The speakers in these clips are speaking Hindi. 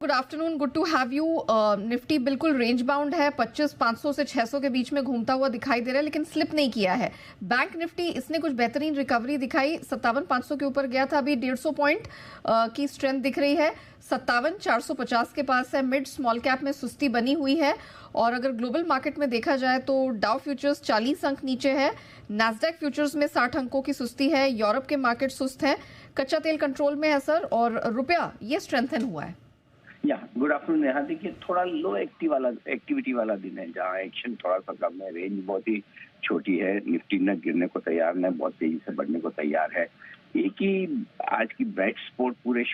Good afternoon, good to have you. Nifty बिल्कुल रेंज बाउंड है, 25,500 से 600 के बीच में घूमता हुआ दिखाई दे रहा है, लेकिन स्लिप नहीं किया है। बैंक निफ्टी इसने कुछ बेहतरीन रिकवरी दिखाई, 57,500 के ऊपर गया था, अभी 150 पॉइंट की स्ट्रेंथ दिख रही है। 57,450 के पास है। मिड स्मॉल कैप में सुस्ती बनी हुई है। और अगर ग्लोबल मार्केट में देखा जाए तो डाउ फ्यूचर्स 40 अंक नीचे है, नैस्डैक फ्यूचर्स में 60 अंकों की सुस्ती है। यूरोप के मार्केट सुस्त है, कच्चा तेल कंट्रोल में है सर, और रुपया ये स्ट्रेंथन हुआ है। Good afternoon. यहाँ देखिए थोड़ा लो एक्टिविटी वाला दिन है, जहाँ एक्शन थोड़ा सा कम है। रेंज बहुत ही छोटी है, निफ्टी न गिरने को तैयार न बहुत तेजी से बढ़ने को तैयार है। एक ही आज की ब्राइट स्पॉट पूरे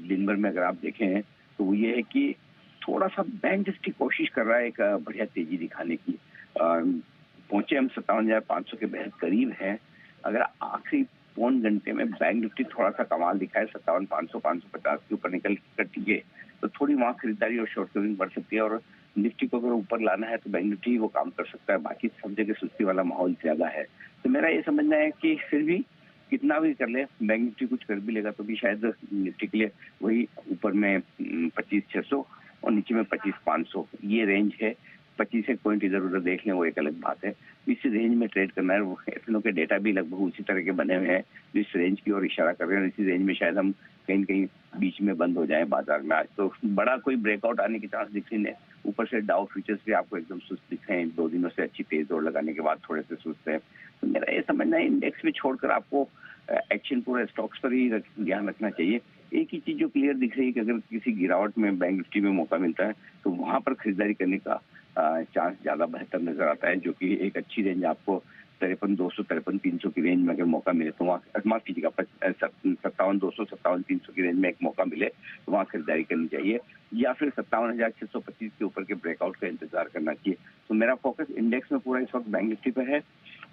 दिन भर में अगर आप देखें तो वो ये है कि थोड़ा सा बैंक निफ्टी कोशिश कर रहा है एक बढ़िया तेजी दिखाने की। पहुंचे हम 57,500 के बेहद करीब हैं। अगर आखिरी पौन घंटे में बैंक निफ्टी थोड़ा सा कमाल दिखाए, 57,500 550 के ऊपर निकल कर टिके, तो थोड़ी वहां खरीदारी और शॉर्ट कवरिंग बढ़ सकती है। और निफ्टी को अगर ऊपर लाना है तो बैंक निफ्टी वो काम कर सकता है। बाकी सब जगह सुस्ती वाला माहौल ज्यादा है। तो मेरा ये समझना है कि फिर भी कितना भी कर ले, बैंक निफ्टी कुछ कर भी लेगा तो भी शायद निफ्टी के लिए वही ऊपर में 25,600 और नीचे में 25,500 ये रेंज है। 25 एक पॉइंट इधर उधर देख लें वो एक अलग बात है। इस रेंज में ट्रेड करना है। एफएनओ के डेटा भी लगभग उसी तरह के बने हुए हैं जो इस रेंज की ओर इशारा कर रहे हैं। इसी रेंज में शायद हम कहीं कहीं बीच में बंद हो जाए बाजार में। आज तो बड़ा कोई ब्रेकआउट आने की चांस दिख नहीं है। ऊपर से डाउ फ्यूचर्स भी आपको एकदम सुस्त दिख रहे हैं, 2 दिनों से अच्छी तेज दौड़ लगाने के बाद थोड़े से सुस्त है। तो मेरा ये समझना है इंडेक्स में छोड़कर आपको एक्शन पूरे स्टॉक्स पर ही ध्यान रखना चाहिए। एक ही चीज जो क्लियर दिख रही है कि अगर किसी गिरावट में बैंक निफ्टी में मौका मिलता है तो वहां पर खरीदारी करने का चांस ज्यादा बेहतर नजर आता है, जो कि एक अच्छी रेंज आपको 53,200 53,300 की रेंज में अगर मौका मिले तो वहाँ माफ कीजिएगा 57,200 57,300 की रेंज में एक मौका मिले तो वहाँ खरीदारी करनी चाहिए, या फिर 57,625 के ऊपर के ब्रेकआउट का इंतजार करना चाहिए। तो मेरा फोकस इंडेक्स में पूरा इस वक्त बैंक निफ्टी पर है।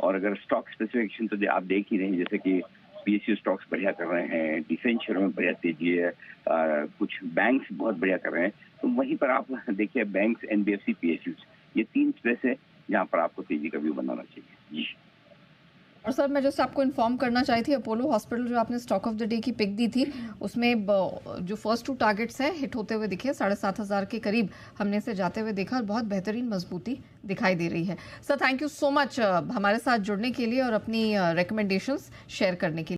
और अगर स्टॉक स्पेसिफिकेशन तो आप देख ही रहे हैं, जैसे कि पीएसयू स्टॉक्स बढ़िया कर रहे हैं, डिफेंस शेयरों में बढ़िया तेजी है, कुछ बैंक्स बहुत बढ़िया कर रहे हैं। तो वहीं पर आप देखिए बैंक्स, एनबीएफसी, पीएसयू, ये 3 स्पेस है जहां पर आपको तेजी का व्यू बनाना चाहिए। जी। और सर मैं जस्ट आपको इन्फॉर्म करना चाही थी, अपोलो हॉस्पिटल जो आपने स्टॉक ऑफ द डे की पिक दी थी उसमें जो फर्स्ट 2 टारगेट्स हैं हिट होते हुए दिखे, 7,500 के करीब हमने इसे जाते हुए देखा और बहुत बेहतरीन मजबूती दिखाई दे रही है। Sir thank you so much हमारे साथ जुड़ने के लिए और अपनी रिकमेंडेशंस शेयर करने के लिए।